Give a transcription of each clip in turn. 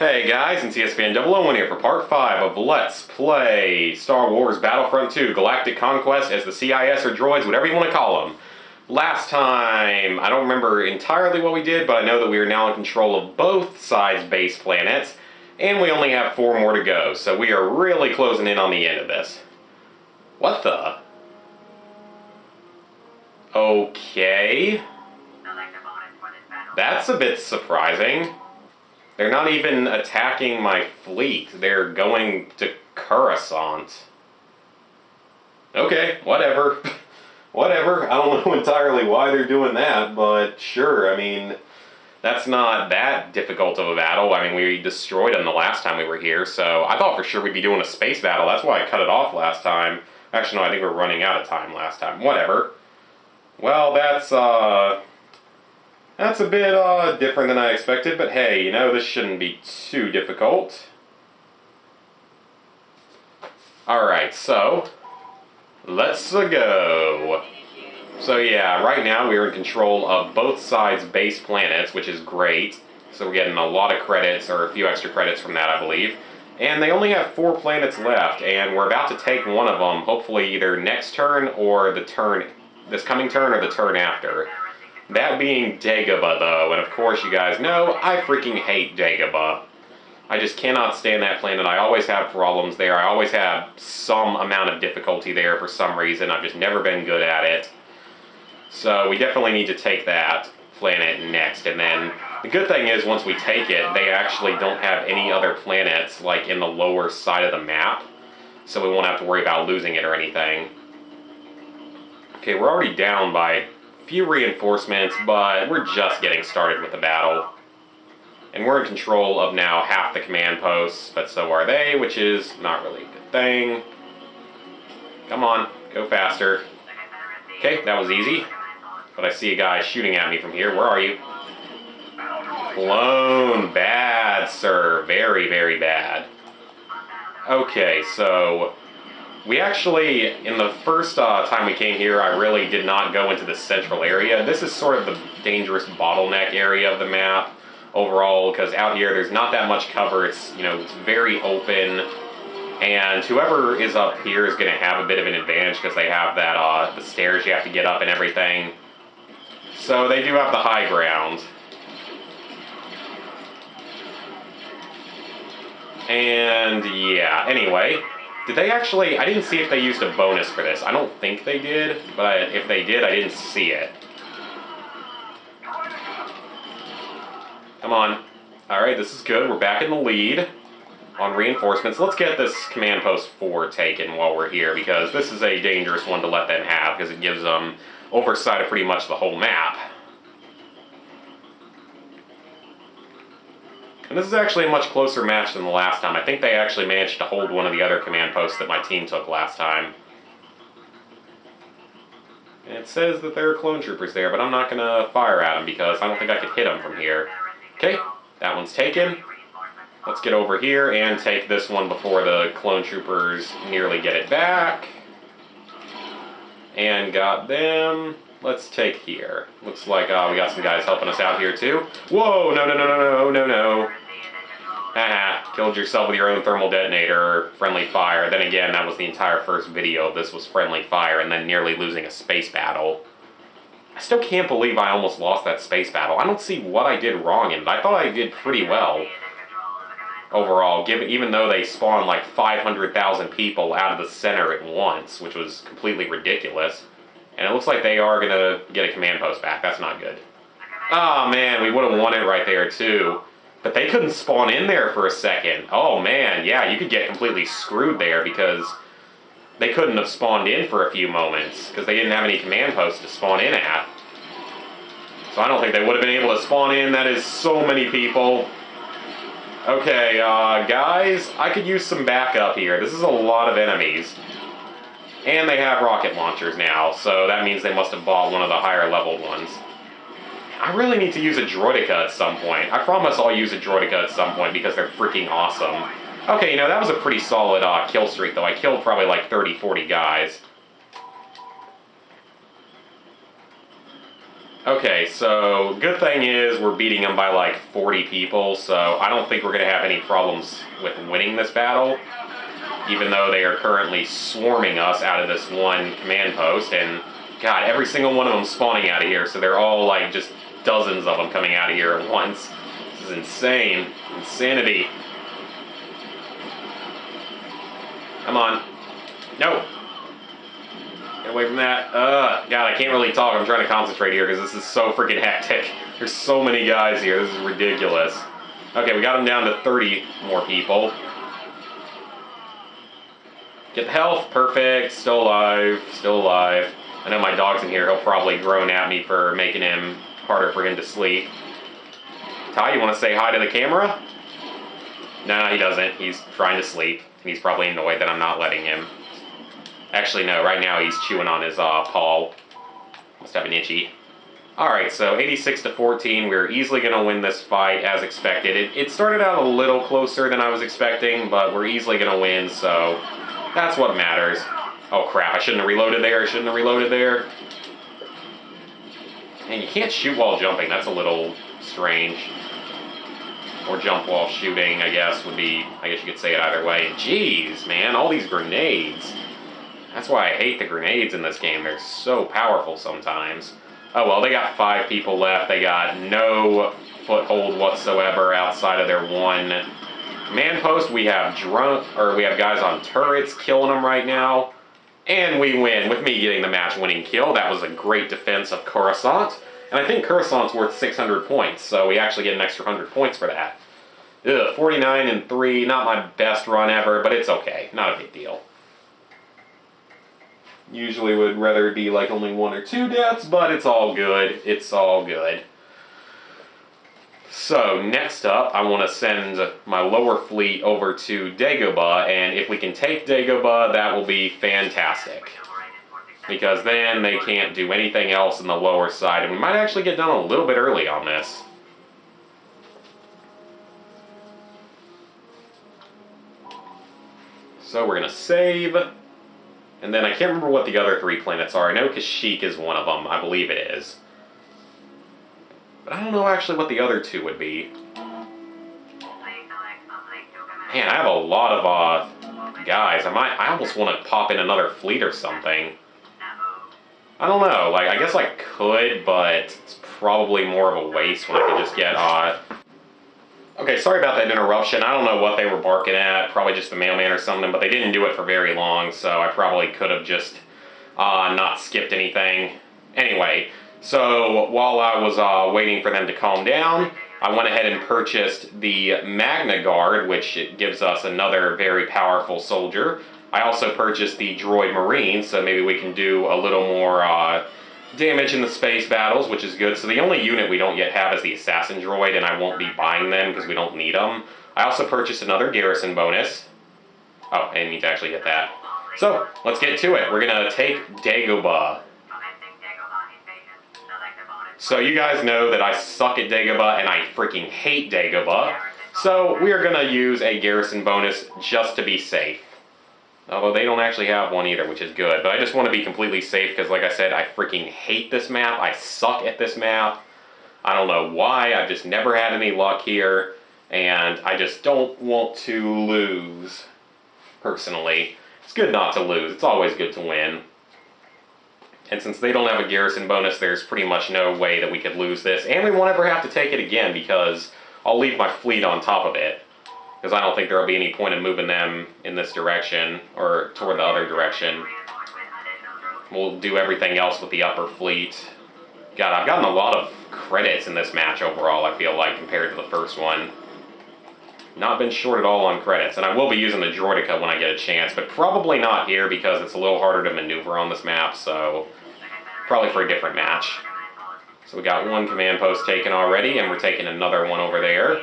Hey guys, it's ESPN001 here for part 5 of Let's Play Star Wars Battlefront 2 Galactic Conquest as the CIS or droids, whatever you want to call them. Last time, I don't remember entirely what we did, but I know that we are now in control of both sides' base planets, and we only have 4 more to go, so we are really closing in on the end of this. What the? Okay. That's a bit surprising. They're not even attacking my fleet. They're going to Coruscant. Okay, whatever. Whatever. I don't know entirely why they're doing that, but sure, I mean, that's not that difficult of a battle. I mean, we destroyed them the last time we were here, so I thought for sure we'd be doing a space battle. That's why I cut it off last time. Actually, no, I think we were running out of time last time. Whatever. Well, that's a bit different than I expected, but hey, you know, this shouldn't be too difficult. Alright, so, let's go. So yeah, right now we are in control of both sides' base planets, which is great. So we're getting a lot of credits, or a few extra credits from that, I believe. And they only have 4 planets left, and we're about to take one of them, hopefully either next turn or the turn, this coming turn or the turn after. That being Dagobah, though, and of course you guys know, I freaking hate Dagobah. I just cannot stand that planet. I always have problems there. I always have some amount of difficulty there for some reason. I've just never been good at it. So we definitely need to take that planet next. And then the good thing is once we take it, they actually don't have any other planets like in the lower side of the map. So we won't have to worry about losing it or anything. Okay, we're already down by few reinforcements, but we're just getting started with the battle. And we're in control of now half the command posts, but so are they, which is not really a good thing. Come on, go faster. Okay, that was easy. But I see a guy shooting at me from here. Where are you? Clone. Bad, sir. Very, very bad. Okay, so we actually, in the first time we came here, I really did not go into the central area. This is sort of the dangerous bottleneck area of the map overall, because out here there's not that much cover. It's, you know, it's very open, and whoever is up here is going to have a bit of an advantage because they have that the stairs you have to get up and everything. So they do have the high ground. And yeah, anyway. Did they actually, I didn't see if they used a bonus for this. I don't think they did, but if they did, I didn't see it. Come on. Alright, this is good. We're back in the lead on reinforcements. Let's get this command post 4 taken while we're here, because this is a dangerous one to let them have, because it gives them oversight of pretty much the whole map. And this is actually a much closer match than the last time. I think they actually managed to hold one of the other command posts that my team took last time. And it says that there are clone troopers there, but I'm not going to fire at them because I don't think I could hit them from here. Okay, that one's taken. Let's get over here and take this one before the clone troopers nearly get it back. And got them. Let's take here. Looks like we got some guys helping us out here too. Whoa, no, no, no, no, no, no, no. Haha, killed yourself with your own thermal detonator or friendly fire. Then again, that was the entire first video of this was friendly fire and then nearly losing a space battle. I still can't believe I almost lost that space battle. I don't see what I did wrong in it. I thought I did pretty well overall, even though they spawned like 500,000 people out of the center at once, which was completely ridiculous. And it looks like they are going to get a command post back. That's not good. Oh man, we would have won it right there too. But they couldn't spawn in there for a second. Oh man, yeah, you could get completely screwed there because they couldn't have spawned in for a few moments because they didn't have any command posts to spawn in at. So I don't think they would have been able to spawn in. That is so many people. Okay, guys, I could use some backup here. This is a lot of enemies. And they have rocket launchers now, so that means they must have bought one of the higher leveled ones. I really need to use a droidica at some point. I promise I'll use a droidica at some point because they're freaking awesome. Okay, you know, that was a pretty solid kill streak, though. I killed probably like 30, 40 guys. Okay, so good thing is we're beating them by like 40 people, so I don't think we're going to have any problems with winning this battle, even though they are currently swarming us out of this one command post, and God, every single one of them spawning out of here, so they're all like just dozens of them coming out of here at once. This is insane. Insanity. Come on. No. Get away from that. God, I can't really talk. I'm trying to concentrate here because this is so freaking hectic. There's so many guys here. This is ridiculous. Okay, we got them down to 30 more people. Get the health. Perfect. Still alive. Still alive. I know my dog's in here. He'll probably groan at me for making him harder for him to sleep. Ty, you want to say hi to the camera? No, he doesn't. He's trying to sleep. He's probably annoyed that I'm not letting him. Actually, no. Right now, he's chewing on his paw. Must have an itchy. Alright, so 86 to 14. We're easily going to win this fight as expected. It started out a little closer than I was expecting, but we're easily going to win, so that's what matters. Oh, crap. I shouldn't have reloaded there. I shouldn't have reloaded there. And you can't shoot while jumping. That's a little strange. Or jump while shooting, I guess, would be... I guess you could say it either way. Jeez, man, all these grenades. That's why I hate the grenades in this game. They're so powerful sometimes. Oh, well, they got 5 people left. They got no foothold whatsoever outside of their one command post. We have guys on turrets killing them right now. And we win with me getting the match-winning kill. That was a great defense of Coruscant. And I think Coruscant's worth 600 points, so we actually get an extra 100 points for that. Ugh, 49 and 3, not my best run ever, but it's okay. Not a big deal. Usually would rather it be like only 1 or 2 deaths, but it's all good. It's all good. So, next up, I want to send my lower fleet over to Dagobah, and if we can take Dagobah, that will be fantastic. Because then they can't do anything else in the lower side, and we might actually get done a little bit early on this. So we're going to save, and then I can't remember what the other 3 planets are. I know Kashyyyk is one of them, I believe it is. But I don't know actually what the other 2 would be. Man, I have a lot of guys. I almost want to pop in another fleet or something. I don't know, like, I guess I could, but it's probably more of a waste when I could just get, Okay, sorry about that interruption. I don't know what they were barking at, probably just the mailman or something, but they didn't do it for very long, so I probably could have just, not skipped anything. Anyway, so while I was, waiting for them to calm down, I went ahead and purchased the Magna Guard, which gives us another very powerful soldier. I also purchased the Droid Marine, so maybe we can do a little more damage in the space battles, which is good. So the only unit we don't yet have is the Assassin Droid, and I won't be buying them because we don't need them. I also purchased another garrison bonus. Oh, I didn't need to actually get that. So, let's get to it. We're going to take Dagobah. So you guys know that I suck at Dagobah, and I freaking hate Dagobah. So we are going to use a garrison bonus just to be safe. Although they don't actually have one either, which is good. But I just want to be completely safe because, like I said, I freaking hate this map. I suck at this map. I don't know why. I've just never had any luck here. And I just don't want to lose, personally. It's good not to lose. It's always good to win. And since they don't have a garrison bonus, there's pretty much no way that we could lose this. And we won't ever have to take it again because I'll leave my fleet on top of it. Because I don't think there will be any point in moving them in this direction, or toward the other direction. We'll do everything else with the upper fleet. God, I've gotten a lot of credits in this match overall, I feel like, compared to the first one. Not been short at all on credits, and I will be using the Droideka when I get a chance, but probably not here because it's a little harder to maneuver on this map, so probably for a different match. So we got one command post taken already, and we're taking another one over there.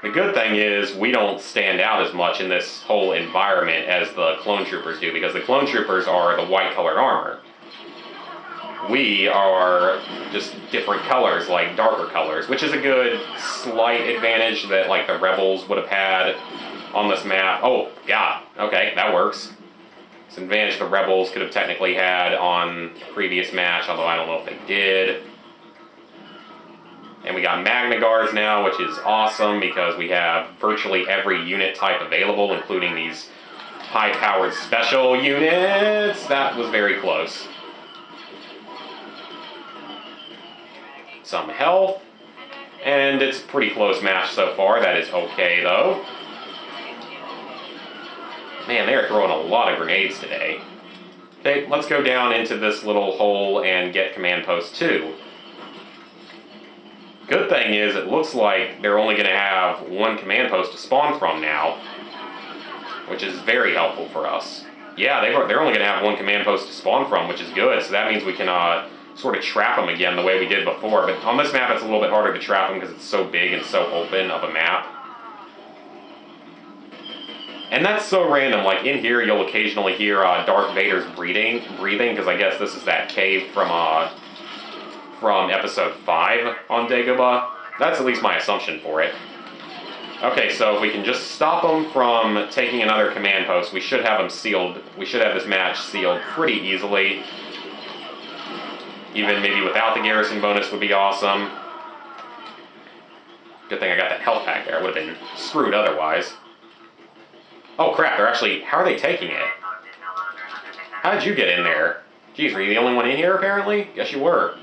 The good thing is we don't stand out as much in this whole environment as the clone troopers do, because the clone troopers are the white colored armor. We are just different colors, like darker colors, which is a good slight advantage that like the rebels would have had on this map. Oh, yeah, okay, that works. It's an advantage the rebels could have technically had on the previous match, although I don't know if they did. And we got Magna Guards now, which is awesome because we have virtually every unit type available, including these high-powered special units. That was very close. Some health. And it's a pretty close match so far. That is okay, though. Man, they are throwing a lot of grenades today. Okay, let's go down into this little hole and get Command Post 2. Good thing is, it looks like they're only going to have one command post to spawn from now, which is very helpful for us. Yeah, they're only going to have one command post to spawn from, which is good, so that means we can sort of trap them again the way we did before. But on this map, it's a little bit harder to trap them because it's so big and so open of a map. And that's so random. Like, in here, you'll occasionally hear Darth Vader's breathing, because I guess this is that cave from Episode 5 on Dagobah. That's at least my assumption for it. Okay, so if we can just stop them from taking another command post, we should have them sealed. We should have this match sealed pretty easily. Even maybe without the garrison bonus would be awesome. Good thing I got that health pack there. I would have been screwed otherwise. Oh crap, they're actually... How are they taking it? How did you get in there? Jeez, were you the only one in here apparently? Guess you were.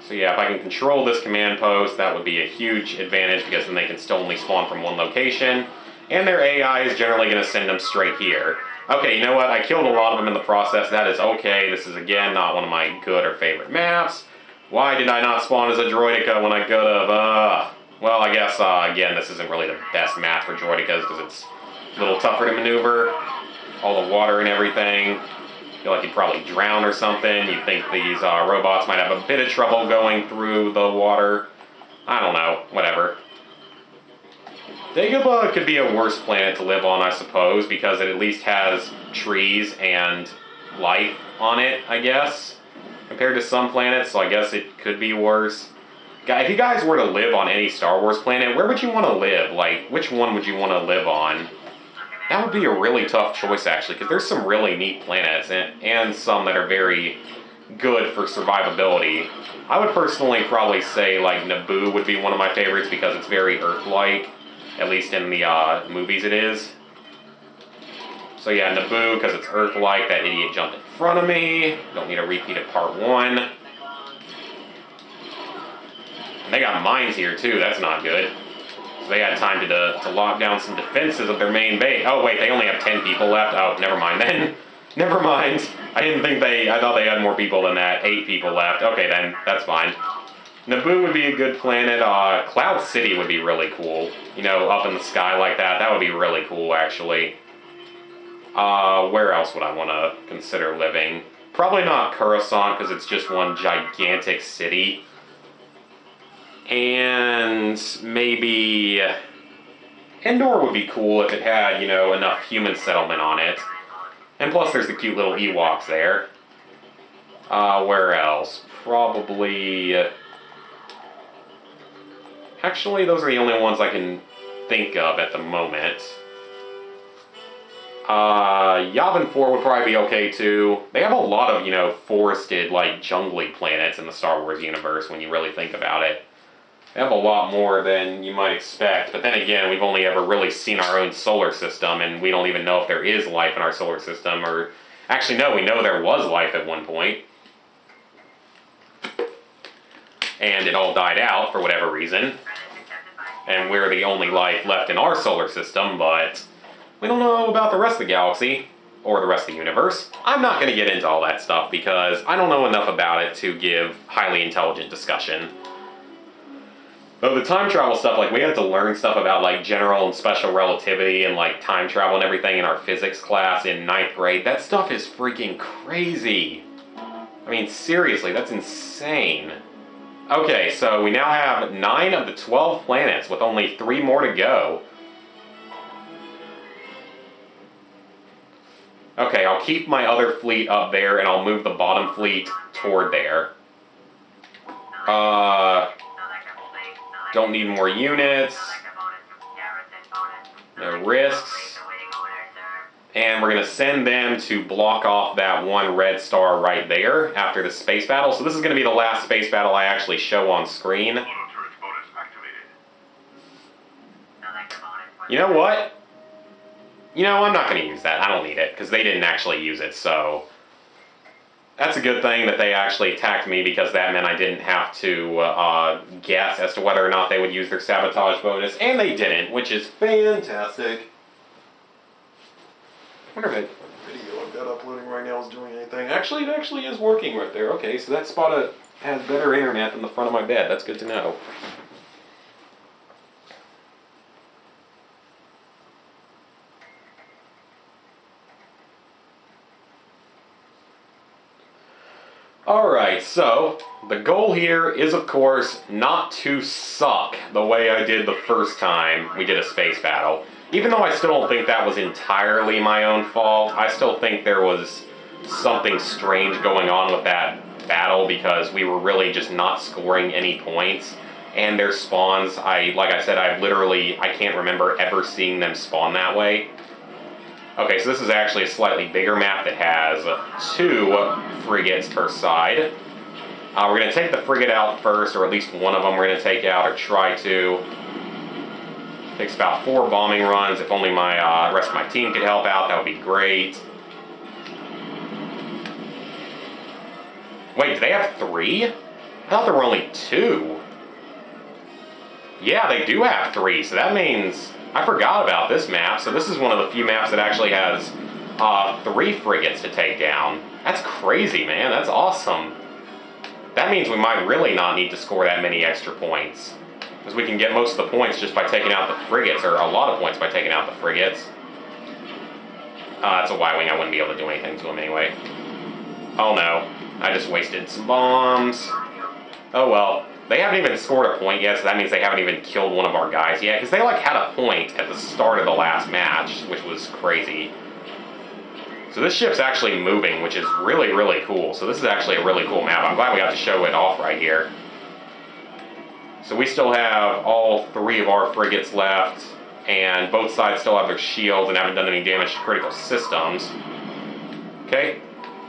So yeah, if I can control this command post, that would be a huge advantage because then they can still only spawn from one location. And their AI is generally going to send them straight here. Okay, you know what? I killed a lot of them in the process. That is okay. This is, again, not one of my good or favorite maps. Why did I not spawn as a Droideka when I could have? Well, I guess, again, this isn't really the best map for Droidekas because it's a little tougher to maneuver. All the water and everything. I feel like you'd probably drown or something. You'd think these robots might have a bit of trouble going through the water. I don't know. Whatever. Dagobah could be a worse planet to live on, I suppose, because it at least has trees and life on it, I guess, compared to some planets, so I guess it could be worse. If you guys were to live on any Star Wars planet, where would you want to live? Like, which one would you want to live on? That would be a really tough choice, actually, because there's some really neat planets, and some that are very good for survivability. I would personally probably say, like, Naboo would be one of my favorites because it's very Earth-like. At least in the movies it is. So yeah, Naboo, because it's Earth-like. That idiot jumped in front of me. Don't need a repeat of part 1. And they got mines here too, that's not good. So they had time to lock down some defenses of their main base. Oh wait, they only have 10 people left. Oh, never mind then. Never mind. I thought they had more people than that. 8 people left. Okay then, that's fine. Naboo would be a good planet. Cloud City would be really cool. You know, up in the sky like that. That would be really cool, actually. Where else would I want to consider living? Probably not Coruscant, because it's just one gigantic city. And maybe... Endor would be cool if it had, you know, enough human settlement on it. And plus there's the cute little Ewoks there. Where else? Probably... Actually, those are the only ones I can think of at the moment. Yavin 4 would probably be okay, too. They have a lot of, you know, forested, like, jungly planets in the Star Wars universe, when you really think about it. They have a lot more than you might expect, but then again, we've only ever really seen our own solar system, and we don't even know if there is life in our solar system, or... Actually, no, we know there was life at one point. And it all died out, for whatever reason. And we're the only life left in our solar system, but we don't know about the rest of the galaxy, or the rest of the universe. I'm not going to get into all that stuff, because I don't know enough about it to give highly intelligent discussion. Though the time travel stuff, like, we had to learn stuff about, like, general and special relativity and, like, time travel and everything in our physics class in 9th grade. That stuff is freaking crazy. I mean, seriously, that's insane. Okay, so we now have 9 of the 12 planets with only 3 more to go. Okay, I'll keep my other fleet up there and I'll move the bottom fleet toward there. Don't need more units. No risks. And we're going to send them to block off that one red star right there after the space battle. So this is going to be the last space battle I actually show on screen. You know what? You know, I'm not going to use that. I don't need it, because they didn't actually use it, so... That's a good thing that they actually attacked me, because that meant I didn't have to guess as to whether or not they would use their sabotage bonus, and they didn't, which is fantastic. I wonder if that video I've got uploading right now is doing anything. Actually, it actually is working right there. Okay, so that spot has better internet than the front of my bed. That's good to know. Alright, so the goal here is, of course, not to suck the way I did the first time we did a space battle. Even though I still don't think that was entirely my own fault, I still think there was something strange going on with that battle, because we were really just not scoring any points. And their spawns, like I said, I can't remember ever seeing them spawn that way. Okay, so this is actually a slightly bigger map that has 2 frigates per side. We're going to take the frigate out first, or at least one of them we're going to take out, or try to. Takes about 4 bombing runs. If only my rest of my team could help out, that would be great. Wait, do they have 3? I thought there were only 2. Yeah, they do have 3, so that means... I forgot about this map, so this is one of the few maps that actually has 3 frigates to take down. That's crazy, man. That's awesome. That means we might really not need to score that many extra points, because we can get most of the points just by taking out the frigates, or a lot of points by taking out the frigates. That's a Y-Wing. I wouldn't be able to do anything to him anyway. Oh no. I just wasted some bombs. Oh well. They haven't even scored a point yet, so that means they haven't even killed one of our guys yet, because they had a point at the start of the last match, which was crazy. So this ship's actually moving, which is really, really cool. So this is actually a really cool map. I'm glad we got to show it off right here. So we still have all 3 of our frigates left, and both sides still have their shields and haven't done any damage to critical systems. Okay,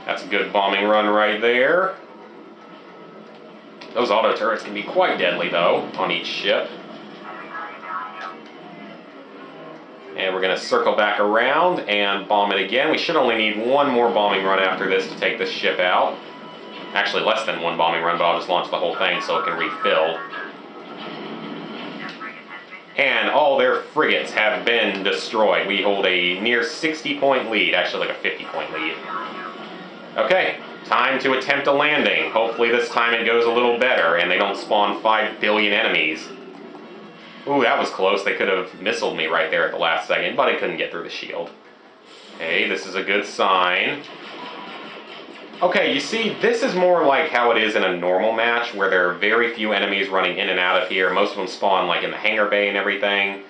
that's a good bombing run right there. Those auto turrets can be quite deadly, though, on each ship. And we're going to circle back around and bomb it again. We should only need 1 more bombing run after this to take this ship out. Actually, less than 1 bombing run, but I'll just launch the whole thing so it can refill. And all their frigates have been destroyed. We hold a near 60-point lead, actually like a 50-point lead. Okay. Time to attempt a landing. Hopefully this time it goes a little better and they don't spawn 5 billion enemies. Ooh, that was close. They could have missiled me right there at the last second, but I couldn't get through the shield. Okay, this is a good sign. Okay, you see, this is more like how it is in a normal match, where there are very few enemies running in and out of here. Most of them spawn like in the hangar bay and everything.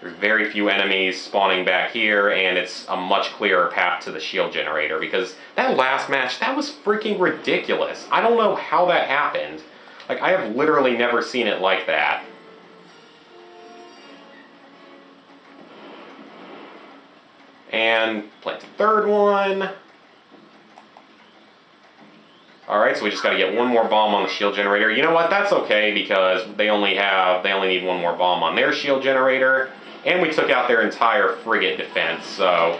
There's very few enemies spawning back here, and it's a much clearer path to the shield generator, because that last match, that was freaking ridiculous. I don't know how that happened. Like, I have literally never seen it like that. And plant the 3rd one. Alright, so we just gotta get 1 more bomb on the shield generator. You know what, that's okay, because they only need 1 more bomb on their shield generator. And we took out their entire frigate defense, so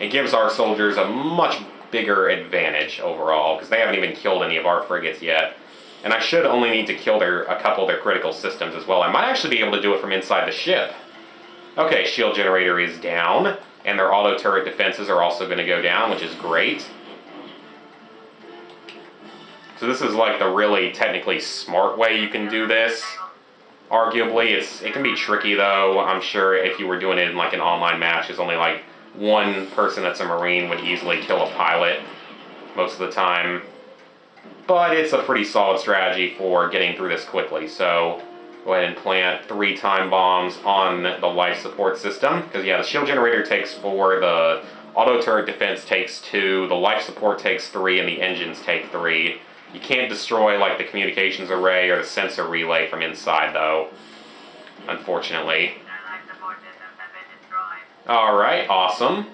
it gives our soldiers a much bigger advantage overall, because they haven't even killed any of our frigates yet. And I should only need to kill a couple of their critical systems as well. I might actually be able to do it from inside the ship. Okay, shield generator is down, and their auto turret defenses are also going to go down, which is great. So this is like the really technically smart way you can do this. Arguably, it can be tricky though. I'm sure if you were doing it in like an online match, there's only like 1 person that's a Marine would easily kill a pilot most of the time. But it's a pretty solid strategy for getting through this quickly. So go ahead and plant 3 time bombs on the life support system. Because yeah, the shield generator takes 4, the auto turret defense takes 2, the life support takes 3, and the engines take 3. You can't destroy like the communications array or the sensor relay from inside though, unfortunately. Alright, awesome.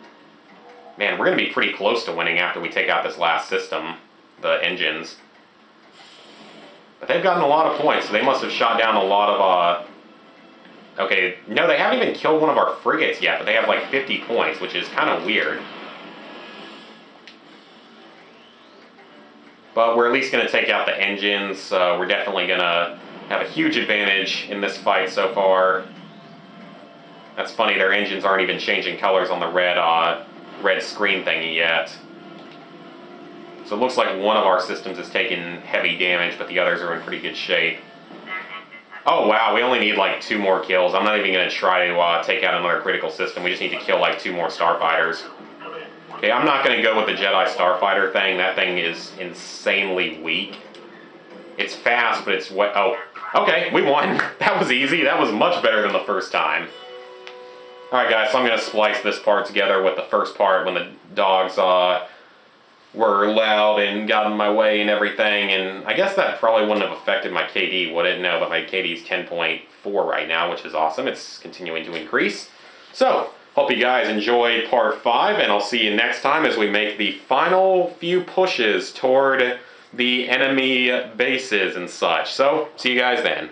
Man, we're going to be pretty close to winning after we take out this last system, the engines. But they've gotten a lot of points, so they must have shot down a lot of, Okay, no, they haven't even killed one of our frigates yet, but they have like 50 points, which is kind of weird. But we're at least going to take out the engines. We're definitely going to have a huge advantage in this fight so far. That's funny, their engines aren't even changing colors on the red screen thingy yet. So it looks like one of our systems is taking heavy damage, but the others are in pretty good shape. Oh wow, we only need like 2 more kills. I'm not even going to try to take out another critical system. We just need to kill like 2 more starfighters. Okay, I'm not going to go with the Jedi starfighter thing. That thing is insanely weak. It's fast, but it's what? Oh, okay, we won. That was easy. That was much better than the first time. Alright guys, so I'm going to splice this part together with the first part when the dogs were loud and got in my way and everything, and I guess that probably wouldn't have affected my KD, would it? No, but my KD is 10.4 right now, which is awesome. It's continuing to increase. So, hope you guys enjoyed part 5, and I'll see you next time as we make the final few pushes toward the enemy bases and such. So, see you guys then.